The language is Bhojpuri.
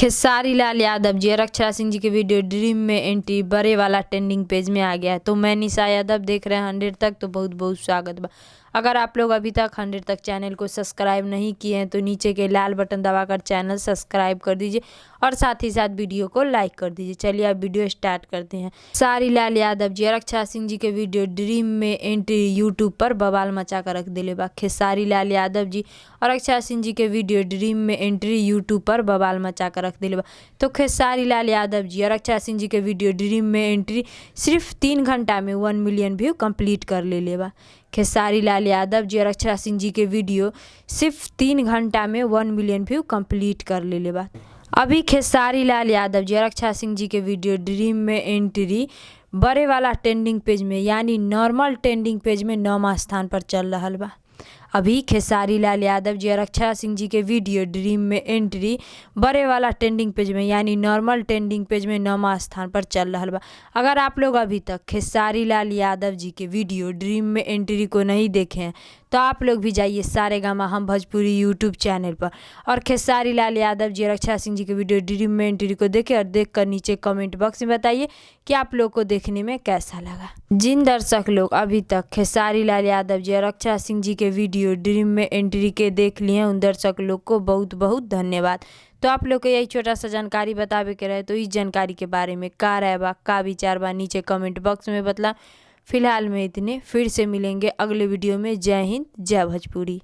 खेसारी लाल यादव जी और अक्षरा सिंह जी के वीडियो ड्रीम में एंट्री बड़े वाला ट्रेंडिंग पेज में आ गया है। तो मैं निशा यादव देख रहे हैं 100 तक, तो बहुत बहुत स्वागत बा। अगर आप लोग अभी तक 100 तक चैनल को सब्सक्राइब नहीं किए हैं तो नीचे के लाल बटन दबाकर चैनल सब्सक्राइब कर दीजिए और साथ ही साथ वीडियो को लाइक कर दीजिए। चलिए अब वीडियो स्टार्ट करते हैं। खेसारी लाल यादव जी और अक्षरा सिंह जी के वीडियो ड्रीम में एंट्री यूट्यूब पर बवाल मचा कर रख दिले बा। खेसारी लाल यादव जी और अक्षरा सिंह जी के वीडियो ड्रीम में एंट्री यूट्यूब पर बवाल मचा कर रख दिले बा। तो खेसारी लाल यादव जी और अक्षरा सिंह जी के वीडियो ड्रीम में एंट्री सिर्फ 3 घंटा में 1 मिलियन व्यू कंप्लीट कर ले बा। खेसारी लाल यादव जी और अक्षरा सिंह जी के वीडियो सिर्फ 3 घंटा में 1 मिलियन व्यू कंप्लीट कर ले बा। अभी खेसारी लाल यादव जी और अक्षरा सिंह जी के वीडियो ड्रीम में एंट्री बड़े वाला ट्रेंडिंग पेज में यानी नॉर्मल ट्रेंडिंग पेज में 9वां स्थान पर चल रहा बा। अभी खेसारी लाल यादव जी और अक्षरा सिंह जी के वीडियो ड्रीम में एंट्री बड़े वाला ट्रेंडिंग पेज में यानी नॉर्मल ट्रेंडिंग पेज में 9वां स्थान पर चल रहा बा। अगर आप लोग अभी तक खेसारी लाल यादव जी के वीडियो ड्रीम में एंट्री को नहीं देखे हैं तो आप लोग भी जाइए सारेगामा हम भोजपुरी यूट्यूब चैनल पर और खेसारी लाल यादव जी और अक्षरा सिंह जी के वीडियो ड्रीम में एंट्री को देखें और देखकर नीचे कमेंट बॉक्स में बताइए कि आप लोग को देखने में कैसा लगा। जिन दर्शक लोग अभी तक खेसारी लाल यादव जी और अक्षरा सिंह जी के वीडियो ड्रीम में एंट्री के देख लिए हैं उन दर्शक लोग को बहुत बहुत धन्यवाद। तो आप लोग को यही छोटा सा जानकारी बतावे के रहे, तो इस जानकारी के बारे में का राय बा, का विचार बा, नीचे कमेंट बॉक्स में बतला। फिलहाल में इतने, फिर से मिलेंगे अगले वीडियो में। जय हिंद, जय भोजपुरी।